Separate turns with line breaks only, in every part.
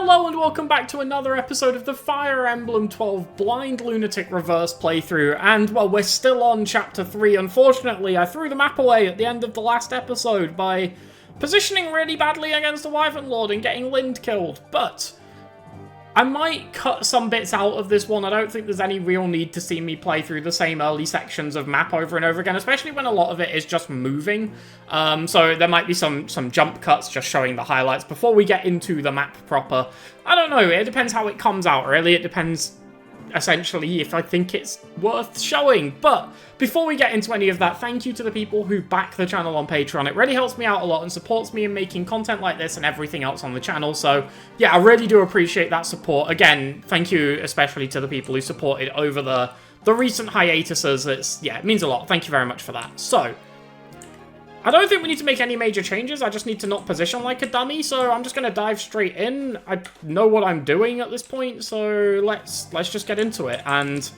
Hello and welcome back to another episode of the Fire Emblem 12 Blind Lunatic Reverse playthrough, and, well, we're still on Chapter 3. Unfortunately, I threw the map away at the end of the last episode by positioning really badly against the Wyvern Lord and getting Lind killed, but I might cut some bits out of this one. I don't think there's any real need to see me play through the same early sections of map over and over again, especially when a lot of it is just moving. So there might be some jump cuts just showing the highlights before we get into the map proper. I don't know, it depends how it comes out, really. It depends, essentially, if I think it's worth showing. But before we get into any of that, thank you to the people who back the channel on Patreon. It really helps me out a lot and supports me in making content like this and everything else on the channel. So yeah, I really do appreciate that support. Again, thank you especially to the people who supported over the recent hiatuses. It means a lot. Thank you very much for that. So I don't think we need to make any major changes. I just need to not position like a dummy, so I'm just going to dive straight in. I know what I'm doing at this point, so let's just get into it. And,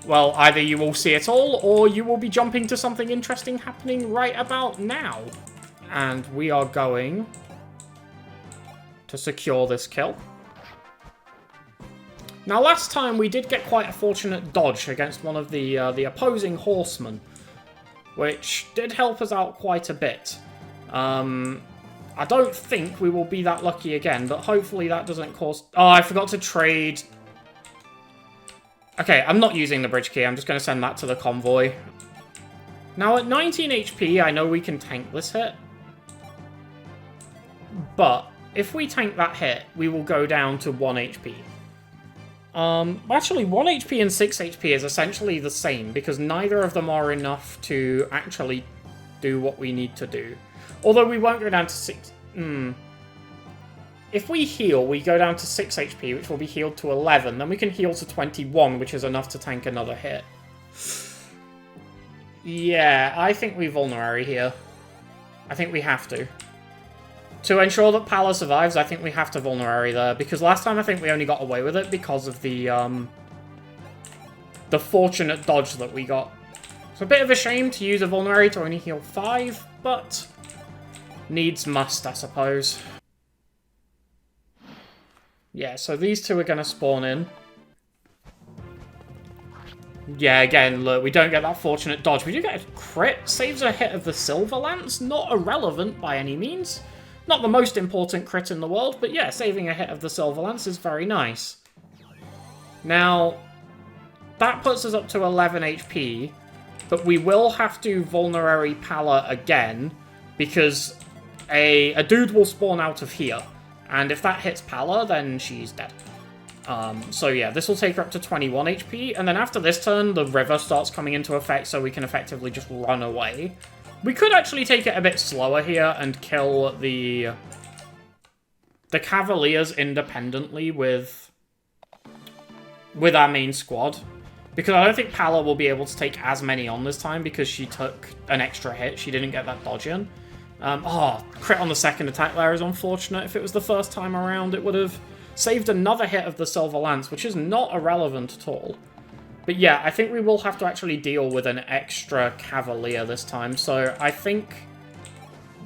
well, either you will see it all, or you will be jumping to something interesting happening right about now. And we are going to secure this kill. Now, last time we did get quite a fortunate dodge against one of the opposing horsemen, which did help us out quite a bit. I don't think we will be that lucky again, but hopefully that doesn't cause... Oh, I forgot to trade... Okay, I'm not using the bridge key. I'm just going to send that to the convoy. Now, at 19 HP, I know we can tank this hit. But if we tank that hit, we will go down to 1 HP. Actually, 1 HP and 6 HP is essentially the same, because neither of them are enough to actually do what we need to do. Although we won't go down to 6... If we heal, we go down to 6 HP, which will be healed to 11. Then we can heal to 21, which is enough to tank another hit. Yeah, I think we vulnerary here. I think we have to. To ensure that Pala survives, I think we have to vulnerary there, because last time I think we only got away with it because of the fortunate dodge that we got. It's a bit of a shame to use a vulnerary to only heal 5, but needs must, I suppose. Yeah, so these two are going to spawn in. Yeah, again, look, we don't get that fortunate dodge. We do get a crit, saves a hit of the Silver Lance, not irrelevant by any means. Not the most important crit in the world, but yeah, saving a hit of the Silver Lance is very nice. Now, that puts us up to 11 HP, but we will have to vulnerary Pala again, because a dude will spawn out of here, and if that hits Pala, then she's dead. So yeah, this will take her up to 21 HP, and then after this turn, the river starts coming into effect, so we can effectively just run away. We could actually take it a bit slower here and kill the Cavaliers independently with our main squad. Because I don't think Pala will be able to take as many on this time because she took an extra hit. She didn't get that dodge in. Crit on the second attack there is unfortunate. If it was the first time around, it would have saved another hit of the Silver Lance, which is not irrelevant at all. But yeah, I think we will have to actually deal with an extra Cavalier this time. So I think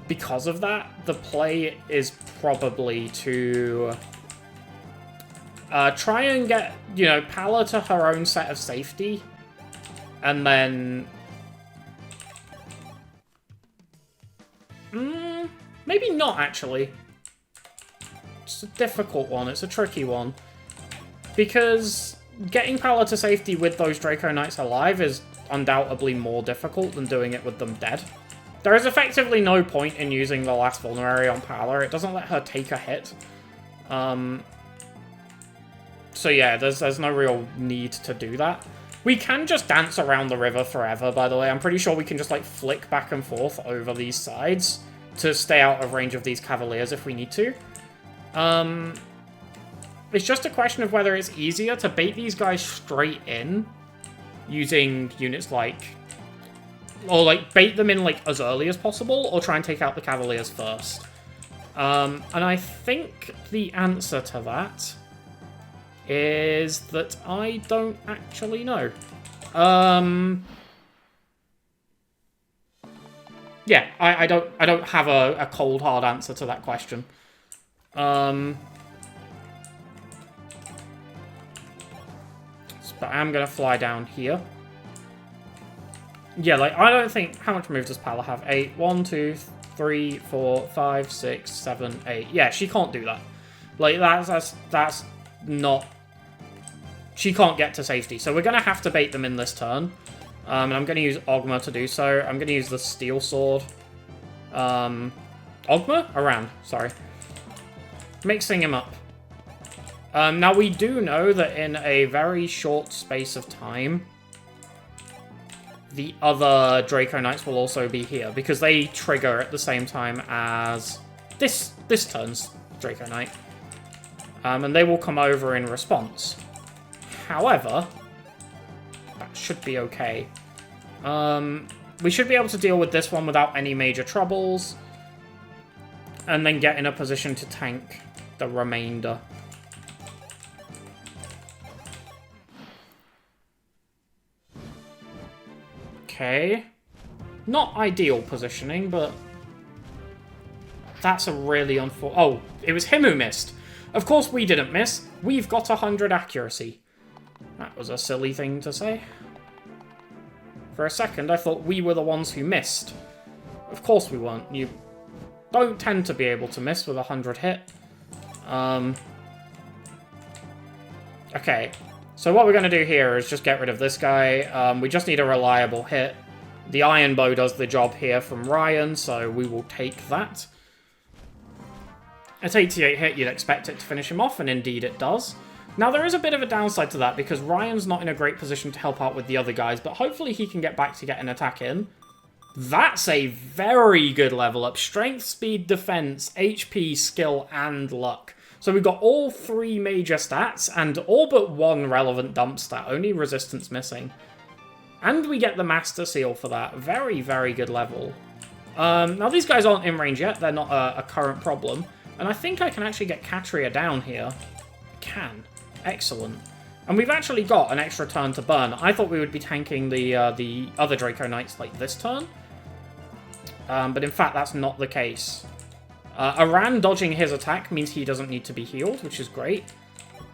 because of that, the play is probably to try and get, Pala to her own set of safety. And then... maybe not, actually. It's a difficult one. It's a tricky one. Because getting Pala to safety with those Draco Knights alive is undoubtedly more difficult than doing it with them dead. There is effectively no point in using the last vulnerary on Pala. It doesn't let her take a hit. So yeah, there's no real need to do that. We can just dance around the river forever, by the way. I'm pretty sure we can just, flick back and forth over these sides to stay out of range of these Cavaliers if we need to. It's just a question of whether it's easier to bait these guys straight in using units or bait them in as early as possible, or try and take out the Cavaliers first. And I think the answer to that is that I don't actually know. Yeah, I don't have a cold hard answer to that question. But I am going to fly down here. Yeah, like, I don't think... How much move does Pala have? 8. 1, 2, 3, 4, 5, 6, 7, 8. Yeah, she can't do that. Like, that's not... She can't get to safety. So we're going to have to bait them in this turn. And I'm going to use Ogma to do so. I'm going to use the Steel Sword. Ogma? Aran, sorry. Mixing him up. Now, we do know that in a very short space of time, the other Draco Knights will also be here, because they trigger at the same time as this turn's Draco Knight. And they will come over in response. However, that should be okay. We should be able to deal with this one without any major troubles. And then get in a position to tank the remainder. Okay. Not ideal positioning, but... That's a really unfortunate... Oh, it was him who missed. Of course we didn't miss. We've got 100 accuracy. That was a silly thing to say. For a second, I thought we were the ones who missed. Of course we weren't. You don't tend to be able to miss with 100 hit. Okay. So what we're going to do here is just get rid of this guy. We just need a reliable hit. The Iron Bow does the job here from Ryan, so we will take that. At 88 hit, you'd expect it to finish him off, and indeed it does. Now, there is a bit of a downside to that, because Ryan's not in a great position to help out with the other guys, but hopefully he can get back to get an attack in. That's a very good level up. Strength, speed, defense, HP, skill, and luck. So we've got all 3 major stats, and all but 1 relevant dump stat, only resistance missing. And we get the Master Seal for that. Very, very good level. Now, these guys aren't in range yet. They're not a current problem. And I think I can actually get Katria down here. I can. Excellent. And we've actually got an extra turn to burn. I thought we would be tanking the other Draco Knights like this turn. But in fact, that's not the case. Aran dodging his attack means he doesn't need to be healed, which is great.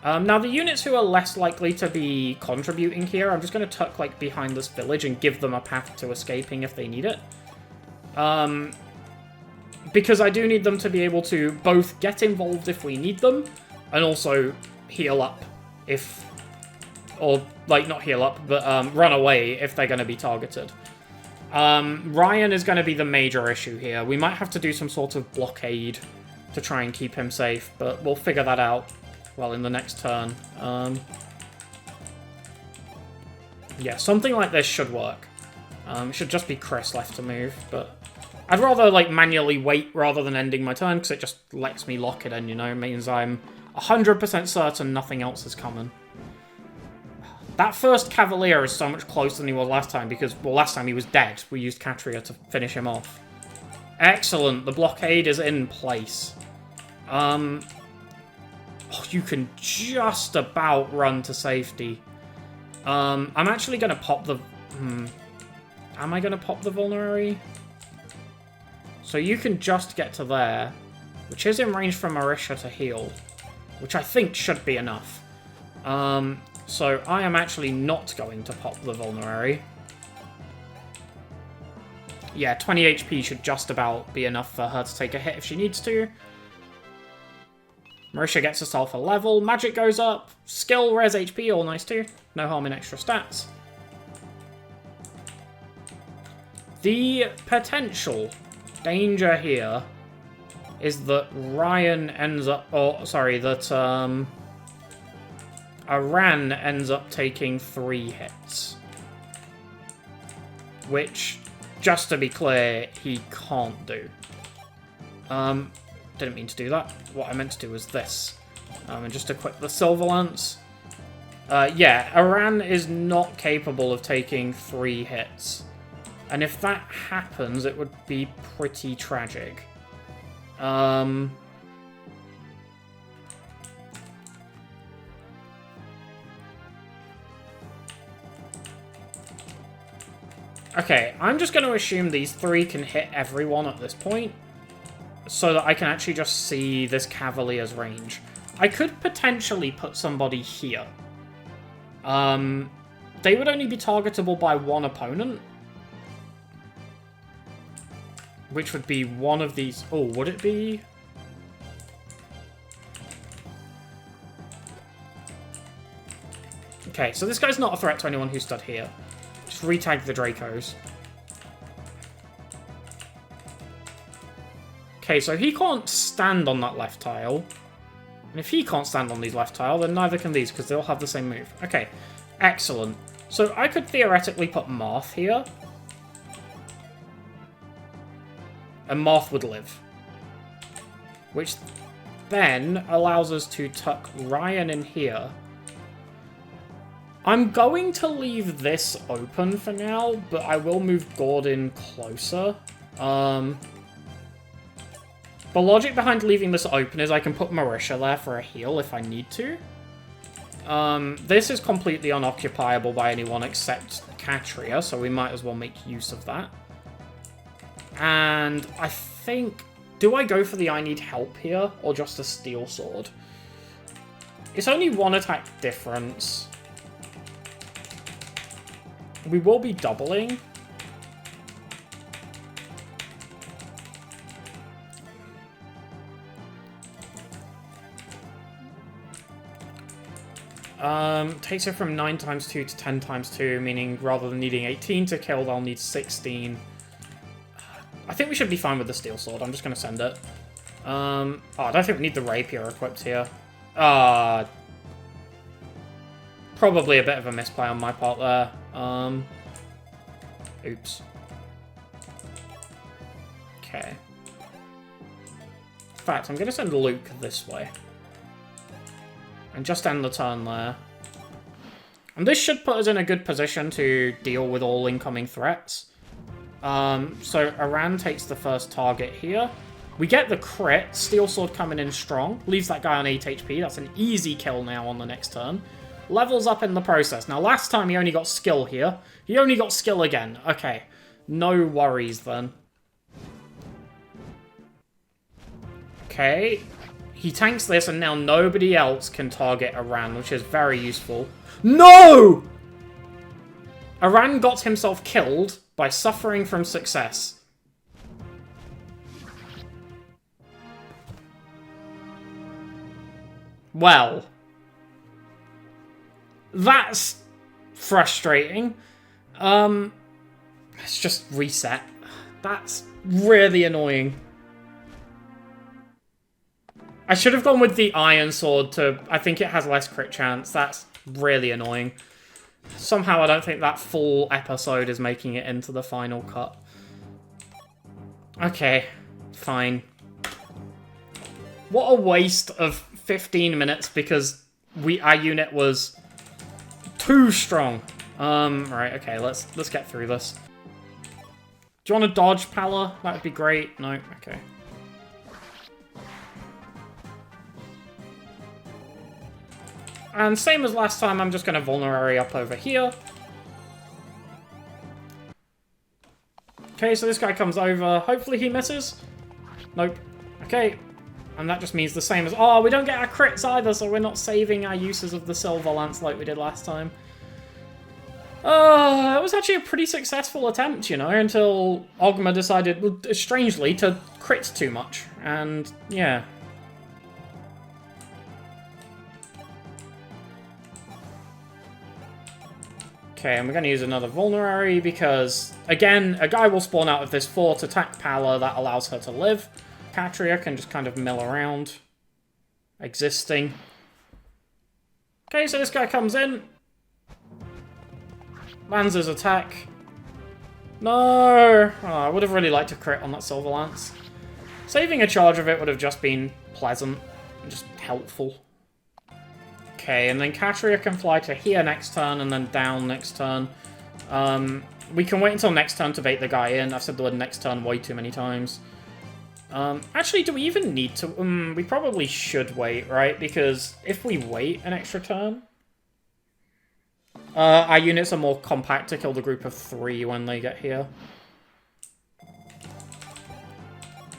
Now, the units who are less likely to be contributing here, I'm just going to tuck like behind this village and give them a path to escaping if they need it. Because I do need them to be able to both get involved if we need them, and also heal up if... Or, like, not heal up, but run away if they're going to be targeted. Ryan is going to be the major issue here. We might have to do some sort of blockade to try and keep him safe, but we'll figure that out, well, in the next turn. Yeah, something like this should work. It should just be Chris left to move, but... I'd rather, like, manually wait rather than ending my turn, because it just lets me lock it in, you know? It means I'm 100% certain nothing else is coming. That first Cavalier is so much closer than he was last time, because, well, last time he was dead. We used Katria to finish him off. Excellent. The blockade is in place. Oh, you can just about run to safety. I'm actually going to pop the... Am I going to pop the Vulnerary? So you can just get to there, which is in range for Marisha to heal, which I think should be enough. So I am actually not going to pop the Vulnerary. Yeah, 20 HP should just about be enough for her to take a hit if she needs to. Marisha gets herself a level, magic goes up, skill, res HP, all nice too. No harm in extra stats. The potential danger here is that Ryan ends up... Oh, sorry, that Aran ends up taking 3 hits. Which, just to be clear, he can't do. Didn't mean to do that. What I meant to do was this. And just equip the Silver Lance. Yeah, Aran is not capable of taking 3 hits. And if that happens, it would be pretty tragic. Okay, I'm just going to assume these 3 can hit everyone at this point, so that I can actually just see this Cavalier's range. I could potentially put somebody here. They would only be targetable by one opponent. Which would be one of these... Oh, would it be? Okay, so this guy's not a threat to anyone who stood here. Just retag the Dracos. Okay, so he can't stand on that left tile. And if he can't stand on these left tile, then neither can these, because they'll have the same move. Okay, excellent. So I could theoretically put Marth here. And Marth would live. Which then allows us to tuck Ryan in here. I'm going to leave this open for now, but I will move Gordon closer. The logic behind leaving this open is I can put Marisha there for a heal if I need to. This is completely unoccupiable by anyone except Katria, so we might as well make use of that. And I think... Do I go for the I need help here, or just a steel sword? It's only one attack difference. We will be doubling. Takes it from 9 times 2 to 10 times 2, meaning rather than needing 18 to kill, they'll need 16. I think we should be fine with the steel sword. I'm just going to send it. Oh, I don't think we need the rapier equipped here. Probably a bit of a misplay on my part there. Oops. Okay. In fact, I'm going to send Luke this way. And just end the turn there. And this should put us in a good position to deal with all incoming threats. So Aran takes the first target here. We get the crit. Steel Sword coming in strong. Leaves that guy on 8 HP. That's an easy kill now on the next turn. Levels up in the process. Now, last time he only got skill here. He only got skill again. Okay. No worries, then. Okay. He tanks this, and now nobody else can target Aran, which is very useful. No! Aran got himself killed by suffering from success. Well. That's frustrating. Let's just reset. That's really annoying. I should have gone with the Iron Sword to... I think it has less crit chance. That's really annoying. Somehow I don't think that full episode is making it into the final cut. Okay, fine. What a waste of 15 minutes because our unit was too strong. Right, okay, let's get through this. Do you want to dodge, Pala? That would be great. No, okay. And same as last time, I'm just going to Vulnerary up over here. Okay, so this guy comes over. Hopefully he misses. Nope. Okay. And that just means the same as... Oh, we don't get our crits either, so we're not saving our uses of the Silver Lance like we did last time. It was actually a pretty successful attempt, you know, until Ogma decided, well, strangely, to crit too much. And, yeah. Okay, and we're going to use another Vulnerary because, again, a guy will spawn out of this fort, attack Pala, that allows her to live. Katria can just kind of mill around. Existing. Okay, so this guy comes in. Lands his attack. No! Oh, I would have really liked to crit on that Silver Lance. Saving a charge of it would have just been pleasant and just helpful. Okay, and then Katria can fly to here next turn and then down next turn. We can wait until next turn to bait the guy in. I've said the word next turn way too many times. Actually, do we even need to? We probably should wait, right? Because if we wait an extra turn, our units are more compact to kill the group of 3 when they get here.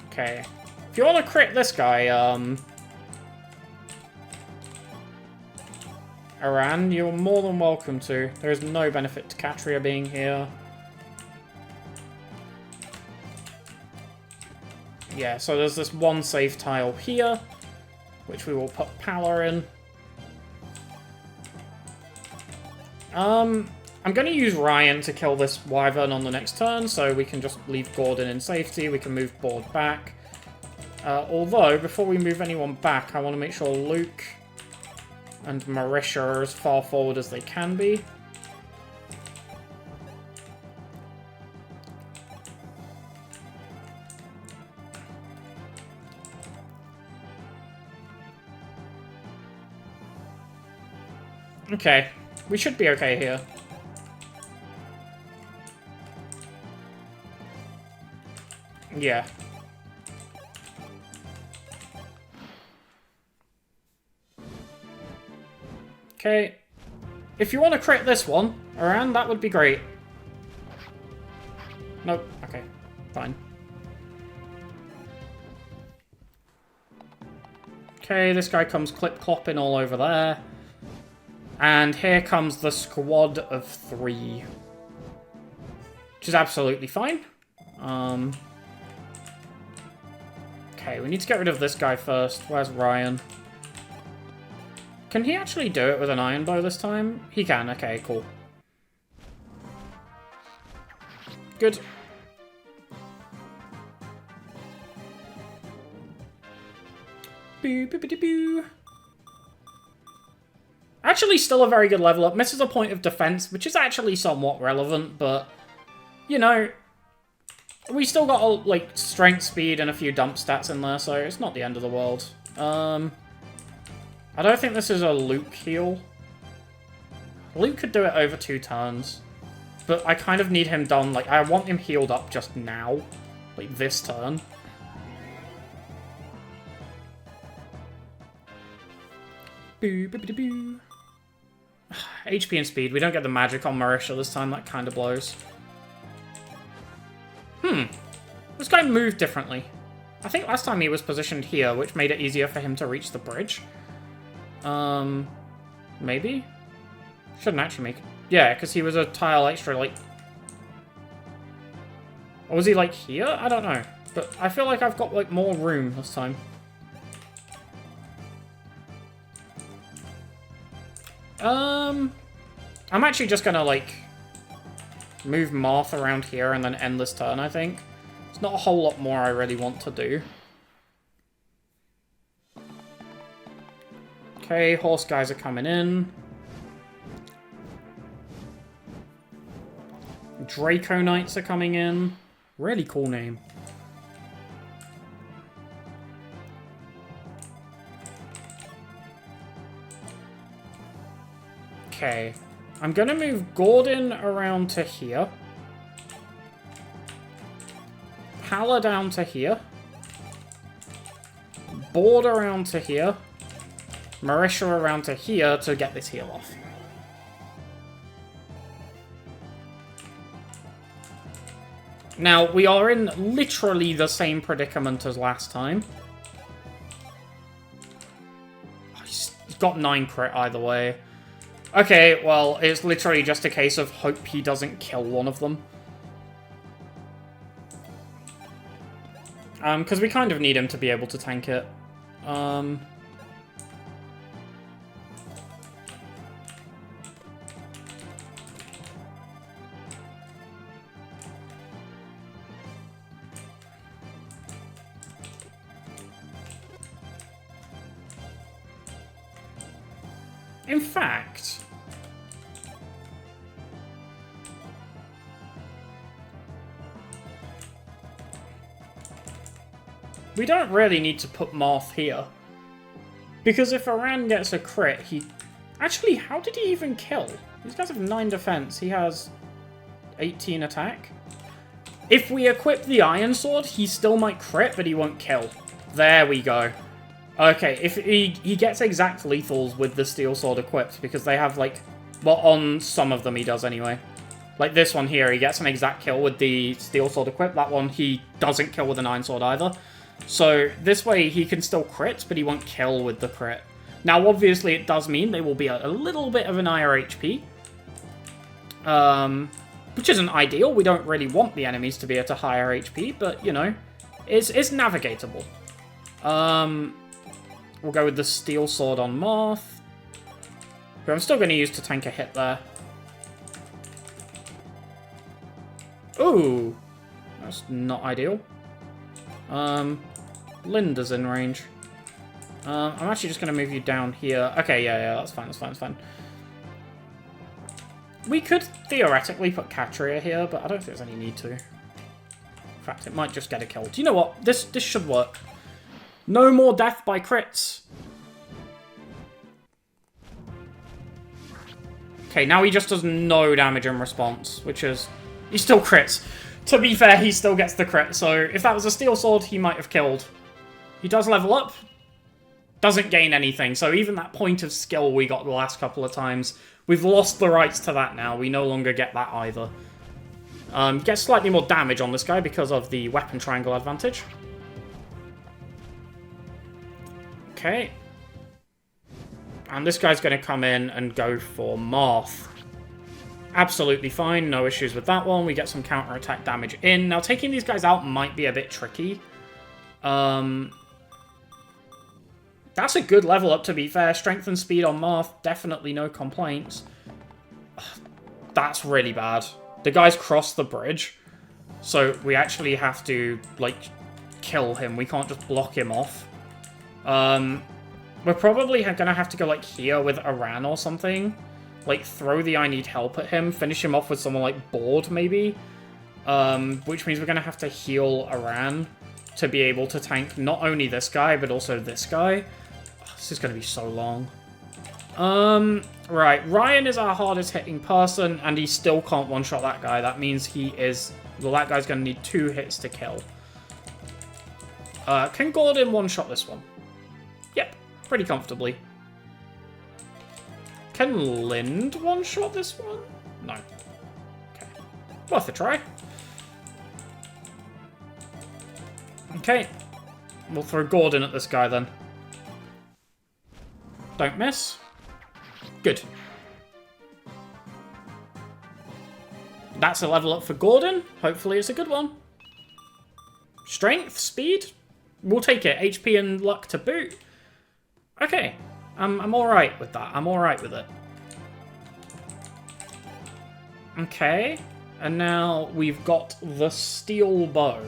Okay. If you want to crit this guy, Aran, you're more than welcome to. There is no benefit to Katria being here. Yeah, so there's this one safe tile here, which we will put Pala in. I'm going to use Ryan to kill this Wyvern on the next turn, so we can just leave Gordon in safety. We can move board back. Although, before we move anyone back, I want to make sure Luke and Marisha are as far forward as they can be. Okay, we should be okay here. Yeah. Okay. If you want to crit this one around, that would be great. Nope. Okay. Fine. Okay, this guy comes clip-clopping all over there. And here comes the squad of 3. Which is absolutely fine. Okay, we need to get rid of this guy first. Where's Ryan? Can he actually do it with an iron bow this time? He can, okay, cool. Good. Boo, boo, boo, boo. Actually, still a very good level up. Misses a point of defense, which is actually somewhat relevant, but, you know, we still got, like, strength, speed, and a few dump stats in there, so it's not the end of the world. I don't think this is a Luke heal. Luke could do it over 2 turns, but I kind of need him done, like, I want him healed up just now, like, this turn. Boo, boo, boo, boo. HP and speed. We don't get the magic on Marisha this time. That kind of blows. This guy moved differently. I think last time he was positioned here, which made it easier for him to reach the bridge. Maybe? Shouldn't actually make it. Yeah, because he was a tile extra, like... Or was he, like, here? I don't know. But I feel like I've got, like, more room this time. I'm actually just gonna, like, move Marth around here and then end this turn, I think. There's not a whole lot more I really want to do. Okay, horse guys are coming in. Draco Knights are coming in. Really cool name. Okay. I'm gonna move Gordon around to here. Pala down to here. Board around to here. Marisha around to here to get this heal off. Now, we are in literally the same predicament as last time. He's got 9 crit either way. Okay, well, it's literally just a case of hope he doesn't kill one of them. Because we kind of need him to be able to tank it. In fact... we don't really need to put Marth here. Because if Aran gets a crit, he... Actually, how did he even kill? These guys have 9 defense. He has 18 attack. If we equip the Iron Sword, he still might crit, but he won't kill. There we go. Okay, if he gets exact lethals with the Steel Sword equipped, because they have, like... Well, on some of them he does anyway. Like this one here, he gets an exact kill with the Steel Sword equipped. That one, he doesn't kill with an Iron Sword either. So, this way he can still crit, but he won't kill with the crit. Now, obviously, it does mean they will be a little bit of an higher HP. Which isn't ideal. We don't really want the enemies to be at a higher HP, but, you know, it's navigatable. We'll go with the Steel Sword on Marth, who I'm still going to use to tank a hit there. Ooh, that's not ideal. Linda's in range. I'm actually just going to move you down here. Okay, yeah, that's fine, that's fine. We could theoretically put Katria here, but I don't think there's any need to. In fact, it might just get a kill. Do you know what? This should work. No more death by crits. Okay, now he just does no damage in response, which is... He still crits. To be fair, he still gets the crit, so if that was a Steel Sword, he might have killed. He does level up. Doesn't gain anything, so even that point of skill we got the last couple of times, we've lost the rights to that now. We no longer get that either. Get slightly more damage on this guy because of the weapon triangle advantage. Okay. And this guy's going to come in and go for Marth. Absolutely fine, no issues with that one. We get some counter-attack damage in. Now, taking these guys out might be a bit tricky. That's a good level up, to be fair. Strength and speed on Marth, definitely no complaints. That's really bad. The guy's crossed the bridge, so we actually have to, like, kill him. We can't just block him off. We're probably going to have to go, like, here with Aran or something. Like, throw the I need help at him, finish him off with someone like Board, maybe. Which means we're going to have to heal Aran to be able to tank not only this guy, but also this guy. Oh, this is going to be so long. Right, Ryan is our hardest hitting person, and he still can't one-shot that guy. That means he is... Well, that guy's going to need 2 hits to kill. Can Gordon one-shot this one? Yep, pretty comfortably. Can Lind one-shot this one? No. Okay. Worth a try. Okay. We'll throw Gordon at this guy then. Don't miss. Good. That's a level up for Gordon. Hopefully it's a good one. Strength, speed. We'll take it. HP and luck to boot. Okay. I'm alright with that. I'm alright with it. Okay. And now we've got the steel bow.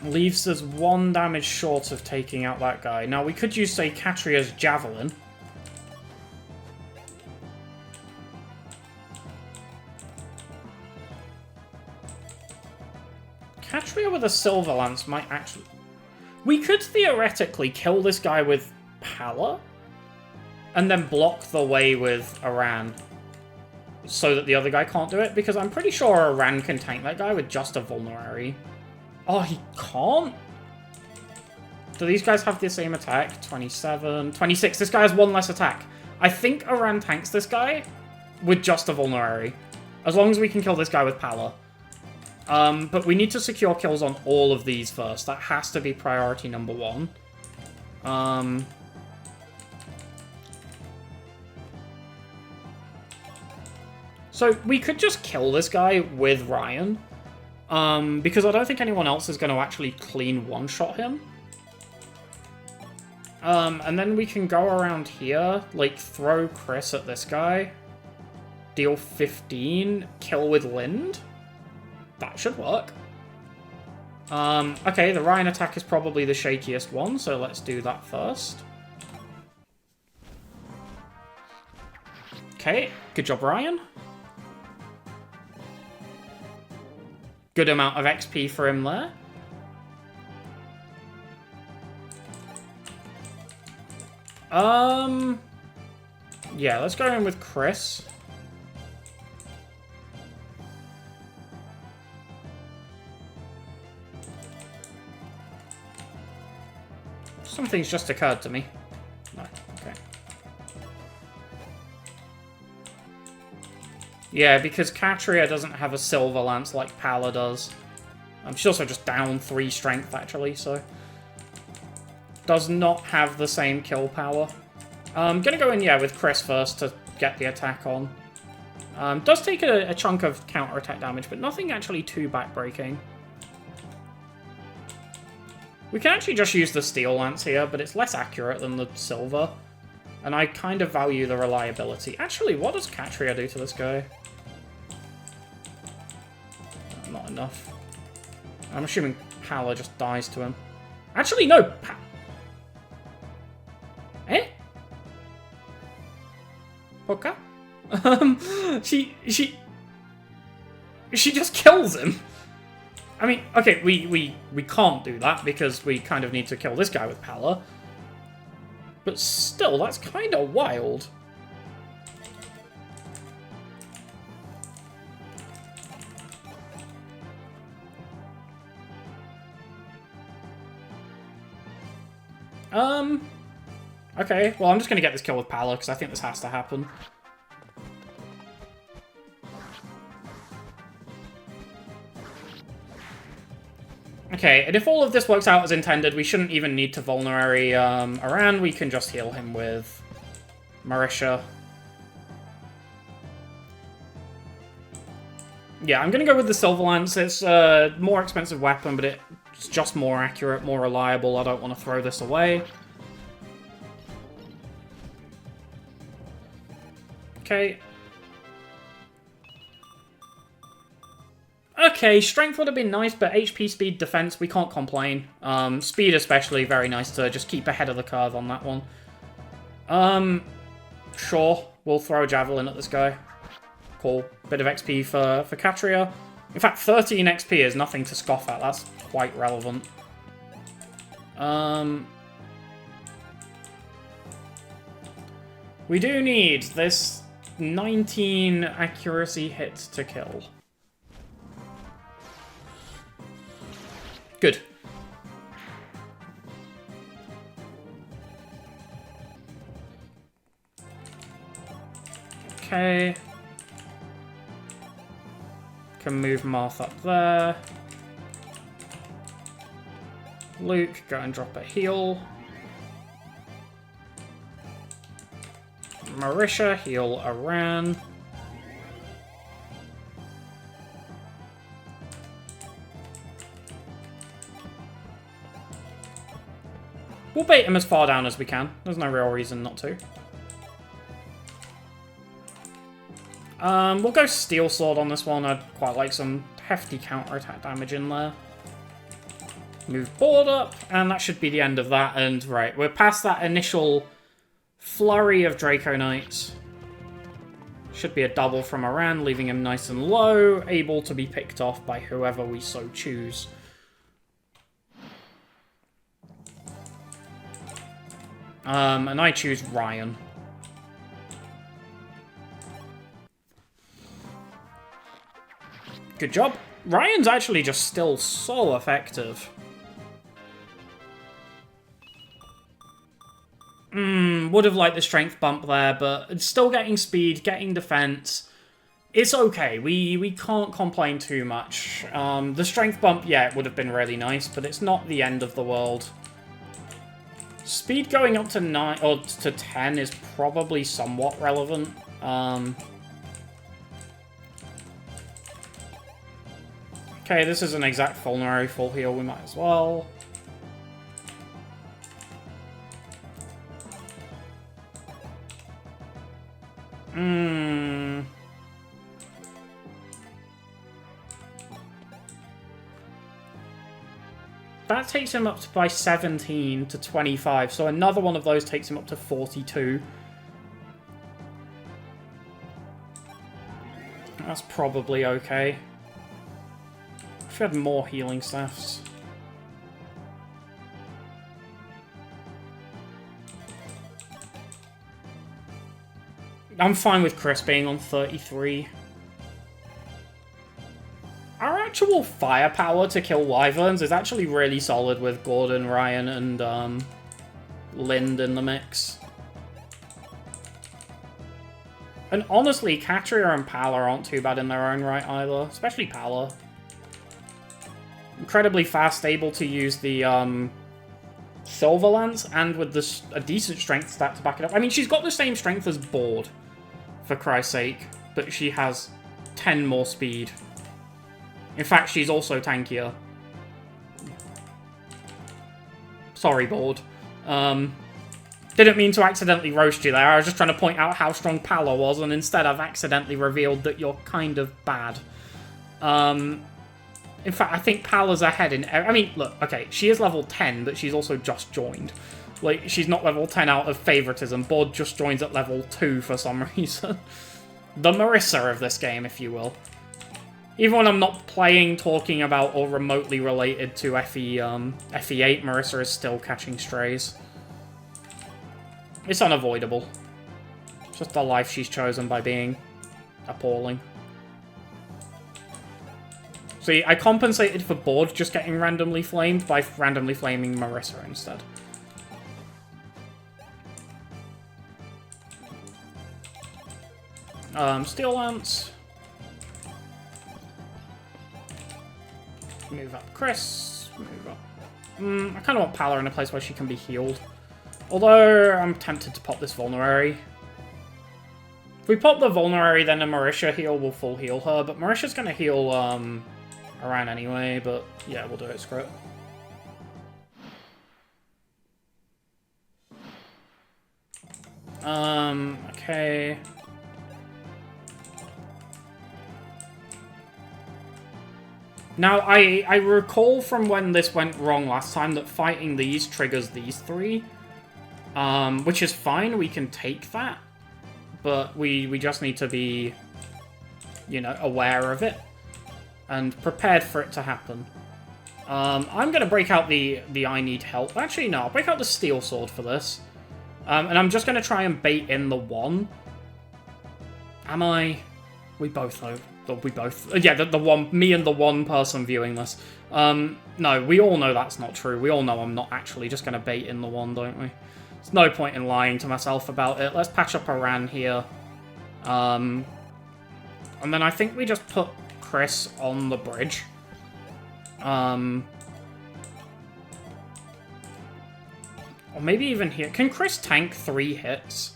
Leaves us 1 damage short of taking out that guy. Now, we could use, say, Katria's javelin. Katria with a silver lance might actually... We could theoretically kill this guy with Pala, and then block the way with Aran, so that the other guy can't do it, because I'm pretty sure Aran can tank that guy with just a vulnerary. Oh, he can't? Do these guys have the same attack? 27, 26. This guy has 1 less attack. I think Aran tanks this guy with just a vulnerary, as long as we can kill this guy with Pala. But we need to secure kills on all of these first. That has to be priority number 1. So we could just kill this guy with Ryan, because I don't think anyone else is going to actually clean one-shot him. And then we can go around here, like, throw Chris at this guy, deal 15, kill with Lind. That should work. Okay, the Ryan attack is probably the shakiest one, so let's do that first. Okay, good job, Ryan. Good amount of XP for him there. Yeah, let's go in with Chris. Something's just occurred to me. No, okay. Yeah, because Katria doesn't have a silver lance like Pala does. She's also just down 3 strength, actually, so... does not have the same kill power. I'm gonna go in, yeah, with Chris first to get the attack on. Does take a chunk of counter-attack damage, but nothing actually too backbreaking. We can actually just use the Steel Lance here, but it's less accurate than the Silver. And I kind of value the reliability. Actually, what does Catria do to this guy? Not enough. I'm assuming Pala just dies to him. Actually, no! Eh? Poka? She just kills him. I mean, okay, we can't do that because we kind of need to kill this guy with Pala. But still, that's kind of wild. Okay, well, I'm just gonna get this kill with Pala because I think this has to happen. Okay, and if all of this works out as intended, we shouldn't even need to vulnerary Aran. We can just heal him with Marisha. Yeah, I'm gonna go with the Silver Lance. It's a more expensive weapon, but it's just more accurate, more reliable. I don't want to throw this away. Okay. Okay, strength would have been nice, but HP, speed, defense, we can't complain. Speed especially, very nice to just keep ahead of the curve on that one. Sure, we'll throw a javelin at this guy. Cool. Bit of XP for Catria. In fact, 13 XP is nothing to scoff at. That's quite relevant. We do need this 19 accuracy hit to kill. Good. Okay. Can move Marth up there. Luke, go and drop a heal. Marisha, heal Aran. We'll bait him as far down as we can. There's no real reason not to. We'll go Steel Sword on this one. I'd quite like some hefty counter-attack damage in there. Move board up, and that should be the end of that. And, right, we're past that initial flurry of Draco Knights. Should be a double from Aran, leaving him nice and low, able to be picked off by whoever we so choose. And I choose Ryan. Good job. Ryan's actually just still so effective. Would have liked the strength bump there, but still getting speed, getting defense. It's okay. We can't complain too much. The strength bump, yeah, it would have been really nice, but it's not the end of the world. Speed going up to 9 or to 10 is probably somewhat relevant. Okay, this is an exact vulnerary full heal. We might as well. That takes him up by 17 to 25, so another one of those takes him up to 42. That's probably okay. If we had more healing staffs. I'm fine with Chris being on 33. Our actual firepower to kill wyverns is actually really solid with Gordon, Ryan, and Lind in the mix. And honestly, Catria and Pala aren't too bad in their own right either, especially Pala. Incredibly fast, able to use the Silver Lance and with this a decent strength stat to back it up. I mean, she's got the same strength as Board, for Christ's sake, but she has 10 more speed. In fact, she's also tankier. Sorry, Board. Didn't mean to accidentally roast you there. I was just trying to point out how strong Pala was, and instead I've accidentally revealed that you're kind of bad. In fact, I think Pala's ahead in... I mean, look, okay, she is level 10, but she's also just joined. Like, she's not level 10 out of favoritism. Board just joins at level 2 for some reason. The Marissa of this game, if you will. Even when I'm not playing, talking about, or remotely related to FE8, Marissa is still catching strays. It's unavoidable. It's just the life she's chosen by being appalling. See, I compensated for Board just getting randomly flamed by randomly flaming Marissa instead. Steel Lance. Move up Chris. Move up. I kind of want Pala in a place where she can be healed. Although, I'm tempted to pop this Vulnerary. If we pop the Vulnerary, then a Marisha heal will full heal her, but Marisha's gonna heal, around anyway, but yeah, we'll do it, screw it. Okay. Now, I recall from when this went wrong last time that fighting these triggers these three. Which is fine, we can take that. But we just need to be, you know, aware of it. And prepared for it to happen. I'm going to break out the I need help. Actually, no, I'll break out the steel sword for this. And I'm just going to try and bait in the one. Am I? We both know. We both... Yeah, the one... Me and the one person viewing this. No, we all know that's not true. We all know I'm not actually just going to bait in the one, don't we? There's no point in lying to myself about it. Let's patch up a Ran here. And then I think we just put Chris on the bridge. Or maybe even here. Can Chris tank 3 hits?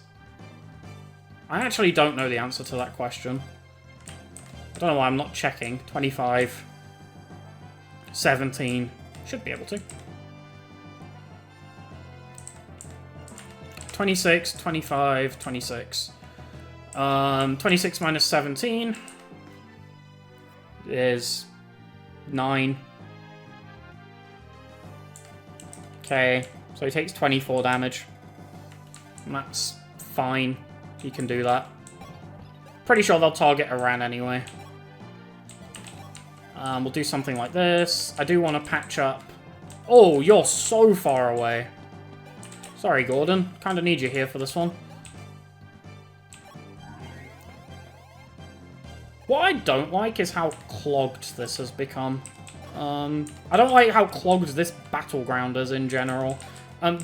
I actually don't know the answer to that question. I don't know why I'm not checking. 25. 17. Should be able to. 26, 25, 26. 26 minus 17 is 9. Okay, so he takes 24 damage. And that's fine. He can do that. Pretty sure they'll target Iran anyway. We'll do something like this. I do want to patch up. Oh, you're so far away. Sorry, Gordon. Kind of need you here for this one. What I don't like is how clogged this has become. I don't like how clogged this battleground is in general.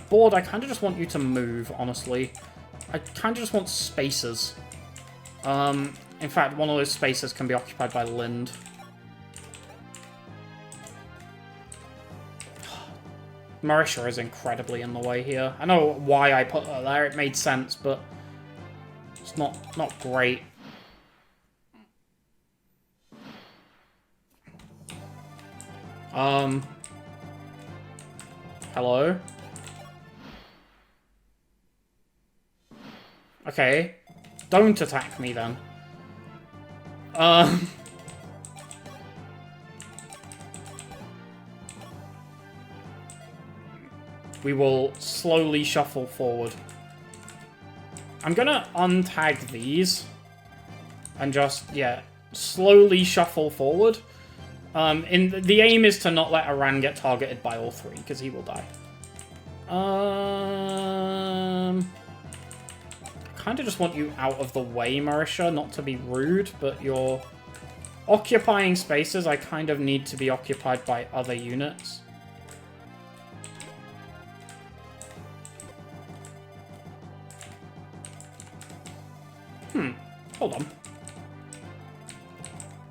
Board, I kind of just want you to move, honestly. I kind of just want spaces. In fact, one of those spaces can be occupied by Lind. Marisha is incredibly in the way here. I know why I put her there, it made sense, but it's not great. Hello? Okay. Don't attack me then. We will slowly shuffle forward. I'm gonna untag these. And just, yeah, slowly shuffle forward. The aim is to not let Iran get targeted by all three, because he will die. Kind of just want you out of the way, Marisha, not to be rude, but you're occupying spaces I kind of need to be occupied by other units. Hold on.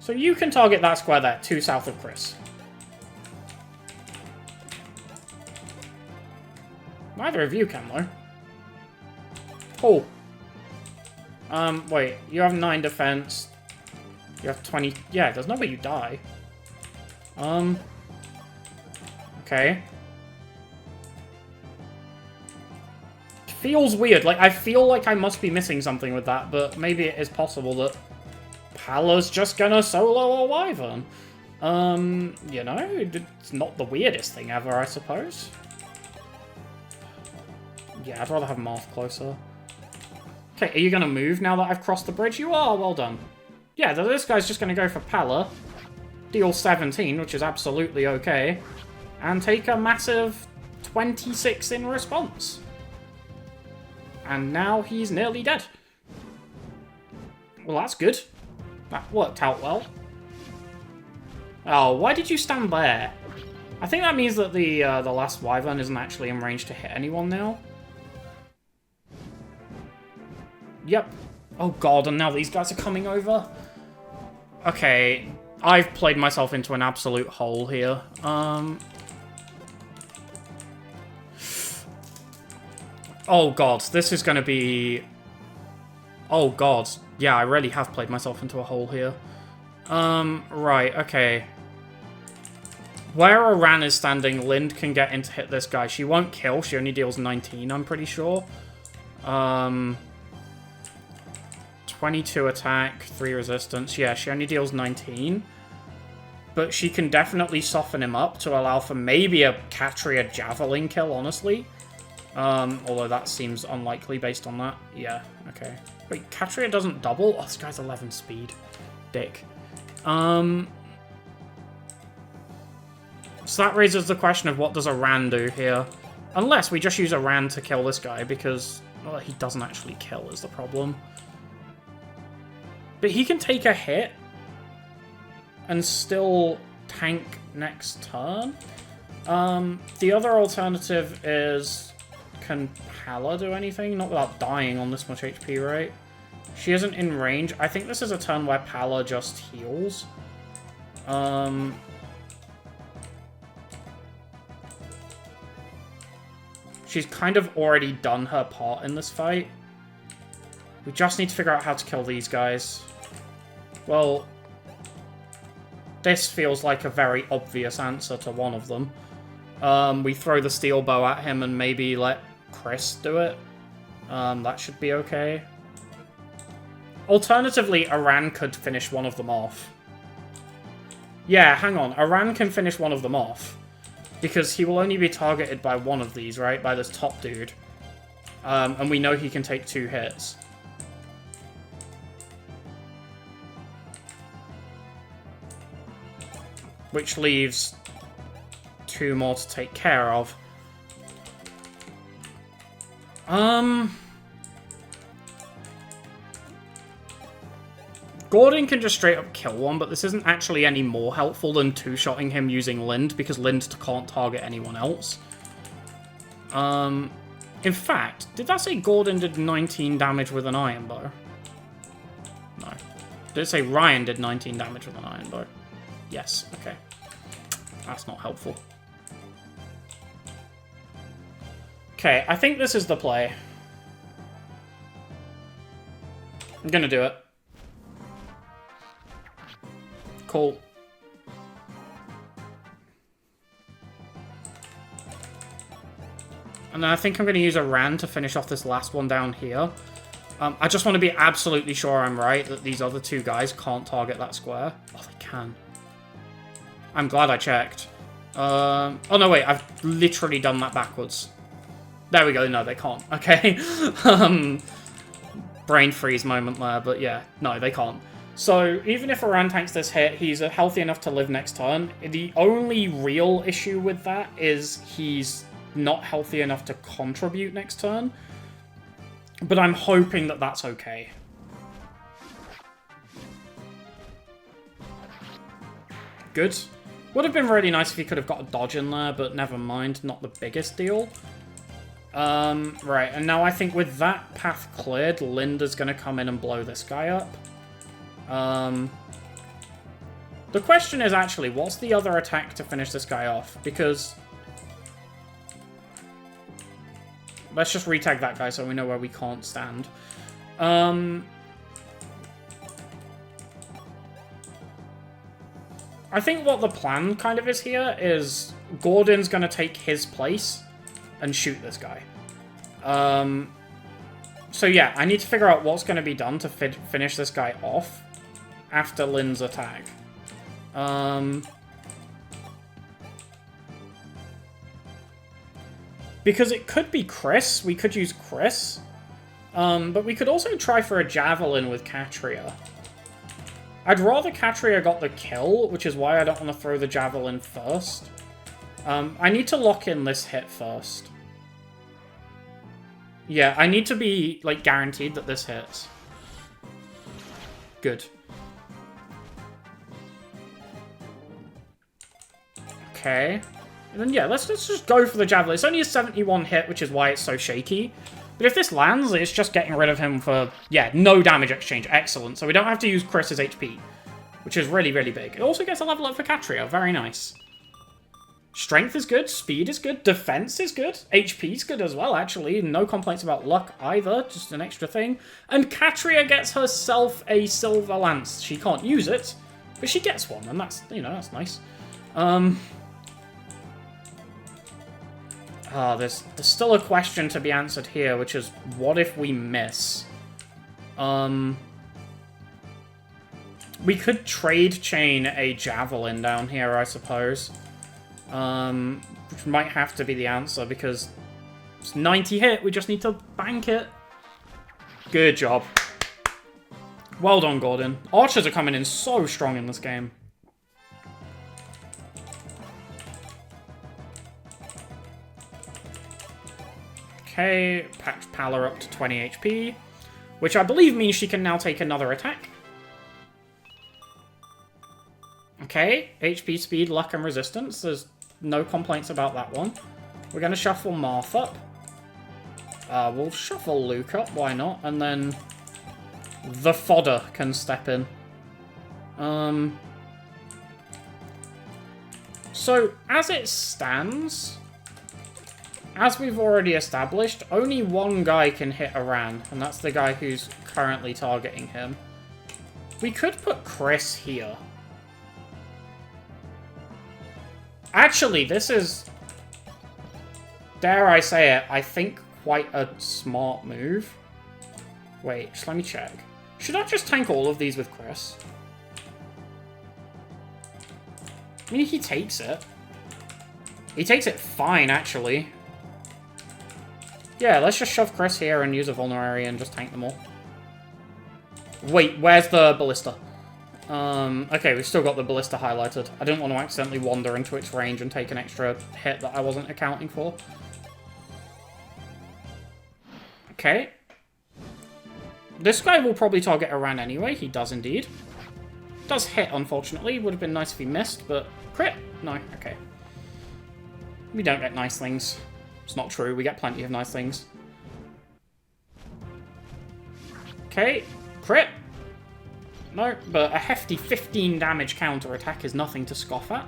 So you can target that square there, 2 south of Chris. Neither of you can, though. Cool. Wait. You have 9 defense. You have 20... Yeah, there's no way you die. Okay. Feels weird. Like, I feel like I must be missing something with that, but maybe it is possible that Pala's just gonna solo a Wyvern. You know, it's not the weirdest thing ever, I suppose. Yeah, I'd rather have Marth closer. Okay, are you gonna move now that I've crossed the bridge? You are, well done. Yeah, this guy's just gonna go for Pala, deal 17, which is absolutely okay, and take a massive 26 in response. And now he's nearly dead. Well, that's good. That worked out well. Oh, why did you stand there? I think that means that the last Wyvern isn't actually in range to hit anyone now. Yep. Oh god, and now these guys are coming over. Okay, I've played myself into an absolute hole here. Oh god, this is gonna be... Oh god. Yeah, I really have played myself into a hole here. Right, okay. Where Aran is standing, Lind can get in to hit this guy. She won't kill, she only deals 19, I'm pretty sure. 22 attack, 3 resistance. Yeah, she only deals 19. But she can definitely soften him up to allow for maybe a Catria Javelin kill, honestly. Although that seems unlikely based on that. Yeah, okay. Wait, Catria doesn't double? Oh, this guy's 11 speed. Dick. So that raises the question of what does Aran do here? Unless we just use Aran to kill this guy, because well, he doesn't actually kill is the problem. But he can take a hit and still tank next turn. The other alternative is... Can Pala do anything? Not without dying on this much HP, right? She isn't in range. I think this is a turn where Pala just heals. She's kind of already done her part in this fight. We just need to figure out how to kill these guys. Well, this feels like a very obvious answer to one of them. We throw the steel bow at him and maybe let Chris do it. That should be okay. Alternatively, Aran could finish one of them off. Yeah, hang on. Aran can finish one of them off. Because he will only be targeted by one of these, right? By this top dude. And we know he can take 2 hits. Which leaves 2 more to take care of. Gordon can just straight up kill one, but this isn't actually any more helpful than two-shotting him using Lind, because Lind can't target anyone else. In fact, did that say Gordon did 19 damage with an iron bow? No. Did it say Ryan did 19 damage with an iron bow? Yes, okay. That's not helpful. Okay, I think this is the play. I'm gonna do it. Cool. And then I think I'm going to use a Ran to finish off this last one down here. I just want to be absolutely sure I'm right that these other 2 guys can't target that square. Oh, they can. I'm glad I checked. Oh, no, wait. I've literally done that backwards. There we go. No, they can't. Okay. Brain freeze moment there, but yeah. No, they can't. So, even if Aran tanks this hit, he's healthy enough to live next turn. The only real issue with that is he's not healthy enough to contribute next turn. But I'm hoping that that's okay. Good. Would have been really nice if he could have got a dodge in there, but never mind. Not the biggest deal. Right, and now I think with that path cleared, Linda's going to come in and blow this guy up. The question is actually, what's the other attack to finish this guy off? Because let's just retag that guy so we know where we can't stand. I think what the plan kind of is here is Gordon's going to take his place and shoot this guy. So yeah, I need to figure out what's going to be done to finish this guy off after Lynn's attack. Because it could be Chris. We could use Chris. But we could also try for a Javelin with Katria. I'd rather Katria got the kill, which is why I don't want to throw the Javelin first. I need to lock in this hit first. Yeah, I need to be, like, guaranteed that this hits. Good. Okay. And then, yeah, let's just go for the Javelin. It's only a 71 hit, which is why it's so shaky. But if this lands, it's just getting rid of him for, yeah, no damage exchange. Excellent. So we don't have to use Chris's HP, which is really, really big. It also gets a level up for Katria. Very nice. Strength is good. Speed is good. Defense is good. HP is good as well, actually. No complaints about luck either. Just an extra thing. And Katria gets herself a silver lance. She can't use it, but she gets one, and that's, you know, that's nice. There's still a question to be answered here, which is, what if we miss? We could trade chain a Javelin down here, I suppose. Which might have to be the answer, because it's 90 hit, we just need to bank it. Good job. Well done, Gordon. Archers are coming in so strong in this game. Okay, patch Pala up to 20 HP, which I believe means she can now take another attack. Okay, HP, speed, luck, and resistance. There's no complaints about that one. We're going to shuffle Marth up. We'll shuffle Luke up, why not? And then the fodder can step in. So, as it stands, as we've already established, only one guy can hit Aran, and that's the guy who's currently targeting him. We could put Chris here. Actually, this is, dare I say it, I think quite a smart move. Wait, just let me check. Should I just tank all of these with Chris? I mean, he takes it. He takes it fine, actually. Yeah, let's just shove Chris here and use a Vulnerary and just tank them all. Wait, where's the Ballista? Okay, we've still got the Ballista highlighted. I didn't want to accidentally wander into its range and take an extra hit that I wasn't accounting for. Okay. This guy will probably target Aran anyway. He does indeed. Does hit, unfortunately. Would have been nice if he missed, but crit? No, okay. We don't get nice things. It's not true. We get plenty of nice things. Okay, crit. No, but a hefty 15 damage counterattack is nothing to scoff at.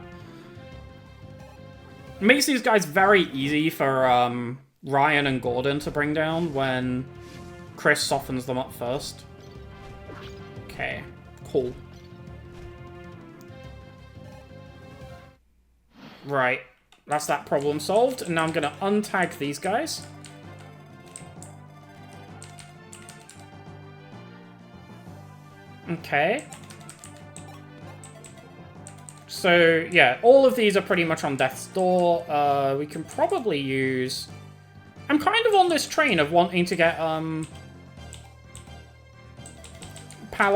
It makes these guys very easy for Ryan and Gordon to bring down when Chris softens them up first. Okay, cool. Right, that's that problem solved. And now I'm going to untag these guys. Okay. So, yeah, all of these are pretty much on death's door. We can probably use... I'm kind of on this train of wanting to get, Pala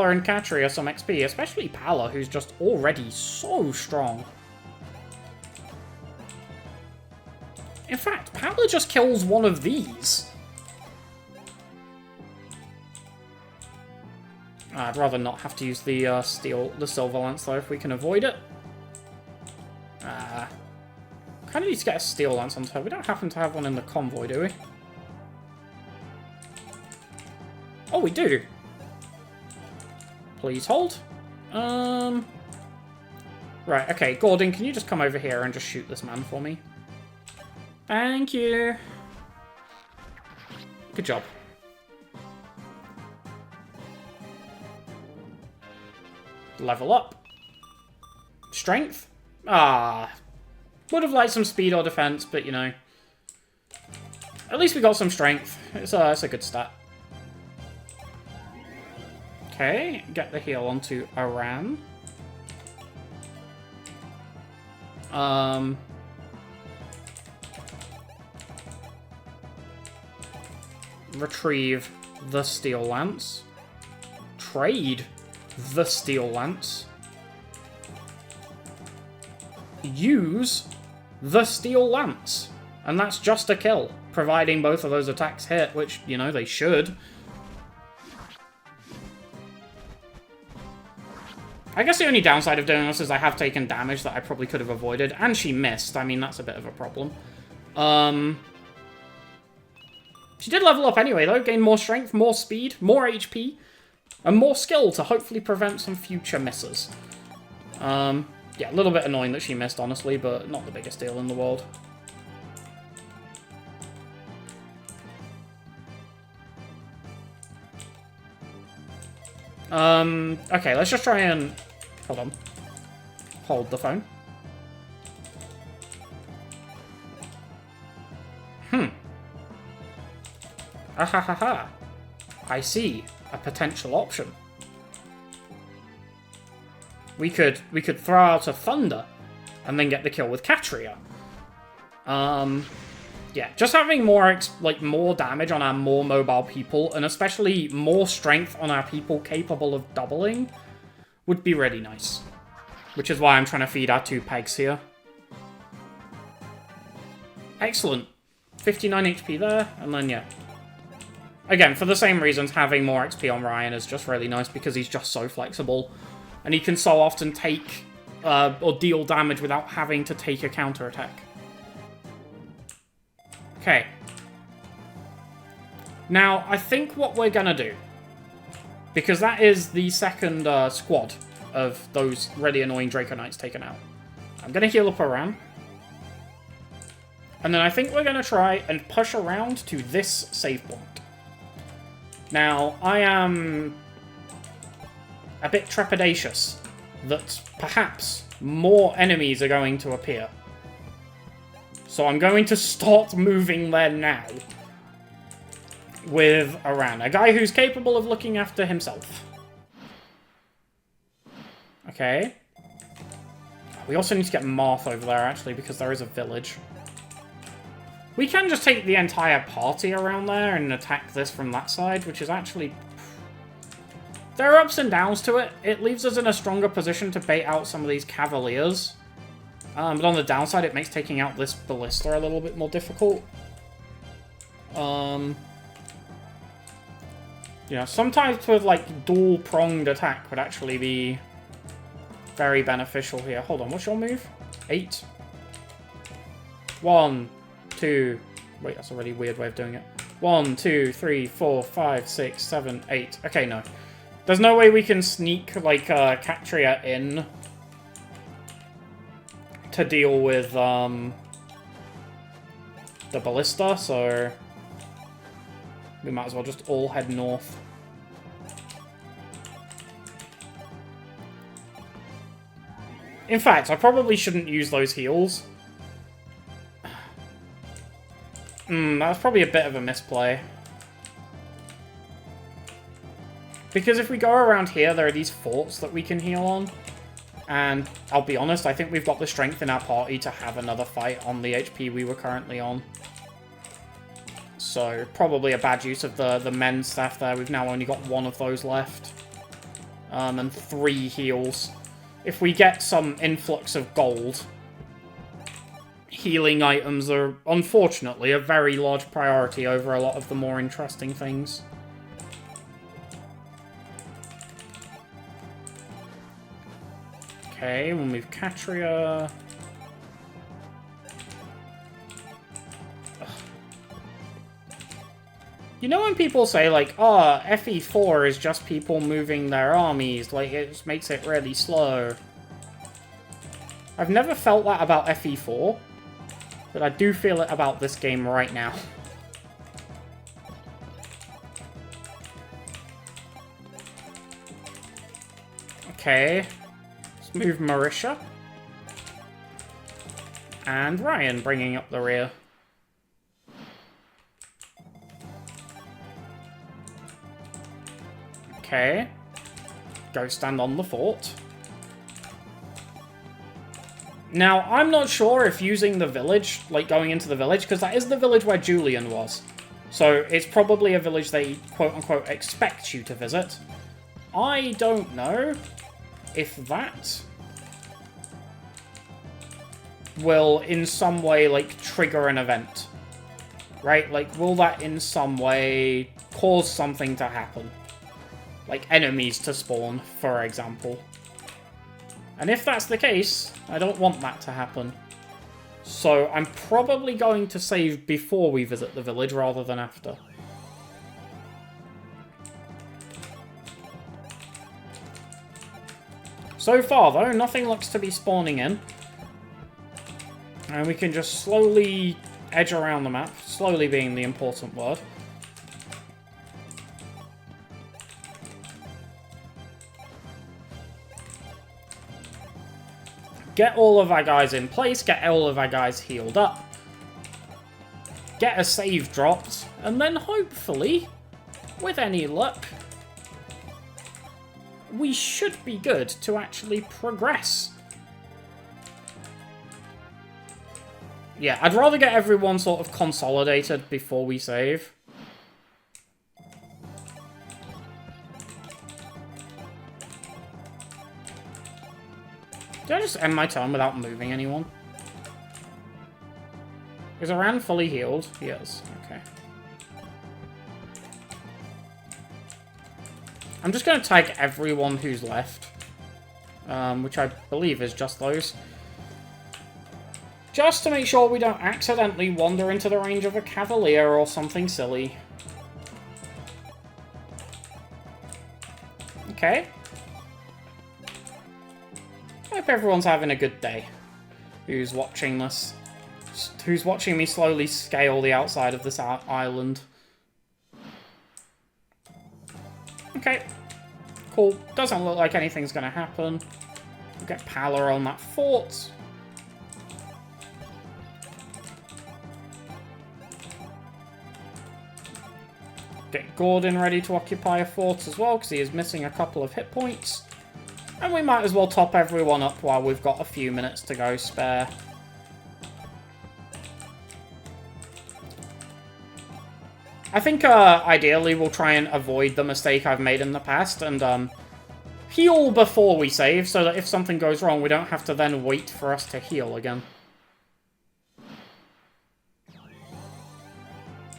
and Katria some XP, especially Pala, who's just already so strong. In fact, Pala just kills one of these. I'd rather not have to use the Silver Lance, though, if we can avoid it. Kind of need to get a Steel Lance onto her. We don't happen to have one in the convoy, do we? Oh, we do. Please hold. Right, okay, Gordon, can you just come over here and just shoot this man for me? Thank you. Good job. Level up. Strength? Ah. Would have liked some speed or defense, but you know. At least we got some strength. It's a good stat. Okay, get the heal onto Aran. Retrieve the Steel Lance. Trade the Steel Lance. Use the Steel Lance. And that's just a kill, providing both of those attacks hit, which, you know, they should. I guess the only downside of doing this is I have taken damage that I probably could have avoided, and she missed. I mean, that's a bit of a problem. She did level up anyway, though. Gained more strength, more speed, more HP, and more skill to hopefully prevent some future misses. Yeah, a little bit annoying that she missed, honestly, but not the biggest deal in the world. Okay, let's just try and... Hold on. Hold the phone. Ahahaha. I see. A potential option. We could throw out a Thunder and then get the kill with Catria. Yeah, just having more more damage on our more mobile people, and especially more strength on our people capable of doubling, would be really nice. Which is why I'm trying to feed our 2 pegs here. Excellent. 59 HP there, and then yeah. Again, for the same reasons, having more XP on Ryan is just really nice because he's just so flexible. And he can so often take or deal damage without having to take a counterattack. Okay. Now, I think what we're gonna do, because that is the second squad of those really annoying Draco Knights taken out. I'm gonna heal up Aran. And then I think we're gonna try and push around to this save point. Now, I am a bit trepidatious that perhaps more enemies are going to appear. So I'm going to start moving there now with Aran, a guy who's capable of looking after himself. Okay. We also need to get Marth over there, actually, because there is a village. We can just take the entire party around there and attack this from that side, which is actually... There are ups and downs to it. It leaves us in a stronger position to bait out some of these Cavaliers. But on the downside, it makes taking out this Ballista a little bit more difficult. You know, sometimes with, like, dual-pronged attack would actually be very beneficial here. Hold on, what's your move? 8. 1, 2... Wait, that's a really weird way of doing it. 1, 2, 3, 4, 5, 6, 7, 8. Okay, no. There's no way we can sneak, like, Catria in to deal with, the Ballista, so we might as well just all head north. In fact, I probably shouldn't use those heals. That was probably a bit of a misplay. Because if we go around here, there are these forts that we can heal on. And I'll be honest, I think we've got the strength in our party to have another fight on the HP we were currently on. So, probably a bad use of the men's staff there. We've now only got 1 of those left. And 3 heals. If we get some influx of gold, healing items are, unfortunately, a very large priority over a lot of the more interesting things. Okay, we'll move Catria. Ugh. You know when people say, like, oh, FE4 is just people moving their armies, like, it just makes it really slow. I've never felt that about FE4, but I do feel it about this game right now. Okay. Let's move Marisha. And Ryan bringing up the rear. Okay. Go stand on the fort. Now, I'm not sure if using the village, like going into the village, because that is the village where Julian was. So it's probably a village they quote-unquote expect you to visit. I don't know if that will in some way, like, trigger an event. Right? Like, will that in some way cause something to happen? Like, enemies to spawn, for example. And if that's the case, I don't want that to happen. So I'm probably going to save before we visit the village rather than after. So far, though, nothing looks to be spawning in. And we can just slowly edge around the map, slowly being the important word. Get all of our guys in place, get all of our guys healed up, get a save dropped, and then hopefully, with any luck, we should be good to actually progress. Yeah, I'd rather get everyone sort of consolidated before we save. Did I just end my turn without moving anyone? Is Aran fully healed? He is. Okay. I'm just going to tag everyone who's left. Which I believe is just those. Just to make sure we don't accidentally wander into the range of a Cavalier or something silly. Okay. Hope everyone's having a good day. Who's watching this? Who's watching me slowly scale the outside of this island. Okay. Cool. Doesn't look like anything's going to happen. We'll get Pala on that fort. Get Gordon ready to occupy a fort as well, because he is missing a couple of hit points. And we might as well top everyone up while we've got a few minutes to go spare. I think, ideally, we'll try and avoid the mistake I've made in the past and, heal before we save, so that if something goes wrong, we don't have to then wait for us to heal again.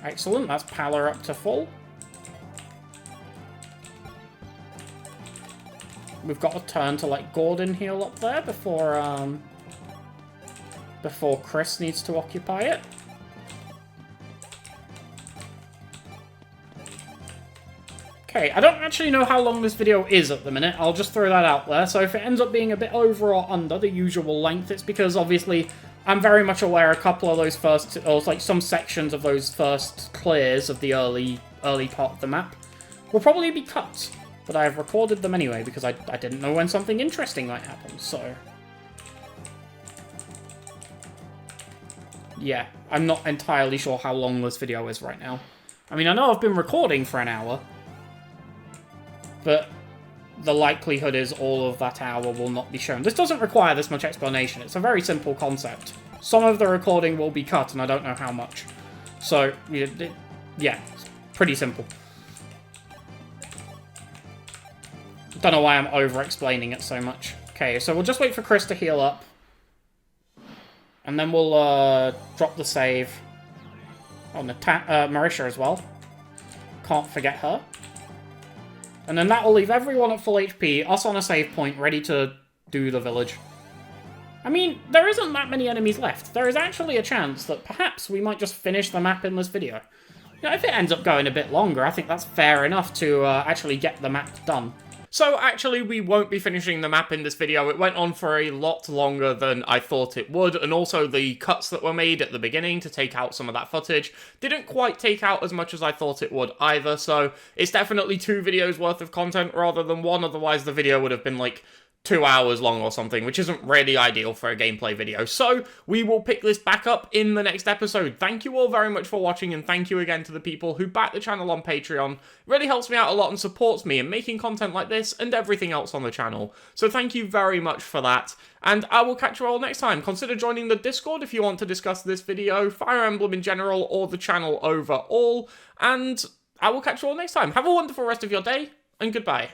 Excellent, that's Pala up to full. We've got a turn to let Gordon heal up there before Chris needs to occupy it. Okay, I don't actually know how long this video is at the minute. I'll just throw that out there. So if it ends up being a bit over or under the usual length, it's because obviously I'm very much aware a couple of those first, or like some sections of those first clears of the early part of the map will probably be cut. But I have recorded them anyway, because I didn't know when something interesting might happen, so... Yeah, I'm not entirely sure how long this video is right now. I mean, I know I've been recording for an hour, but the likelihood is all of that hour will not be shown. This doesn't require this much explanation, it's a very simple concept. Some of the recording will be cut, and I don't know how much. So, yeah, it's pretty simple. Don't know why I'm over-explaining it so much. Okay, so we'll just wait for Chris to heal up. And then we'll drop the save. Oh, Marisha as well. Can't forget her. And then that will leave everyone at full HP, us on a save point, ready to do the village. I mean, there isn't that many enemies left. There is actually a chance that perhaps we might just finish the map in this video. You know, if it ends up going a bit longer, I think that's fair enough to actually get the map done. So actually, we won't be finishing the map in this video. It went on for a lot longer than I thought it would, and also the cuts that were made at the beginning to take out some of that footage didn't quite take out as much as I thought it would either, so it's definitely 2 videos worth of content rather than 1, otherwise the video would have been like 2 hours long or something, which isn't really ideal for a gameplay video. So we will pick this back up in the next episode. Thank you all very much for watching, and thank you again to the people who back the channel on Patreon. It really helps me out a lot and supports me in making content like this and everything else on the channel. So thank you very much for that, and I will catch you all next time. Consider joining the Discord if you want to discuss this video, Fire Emblem in general, or the channel overall, and I will catch you all next time. Have a wonderful rest of your day, and goodbye.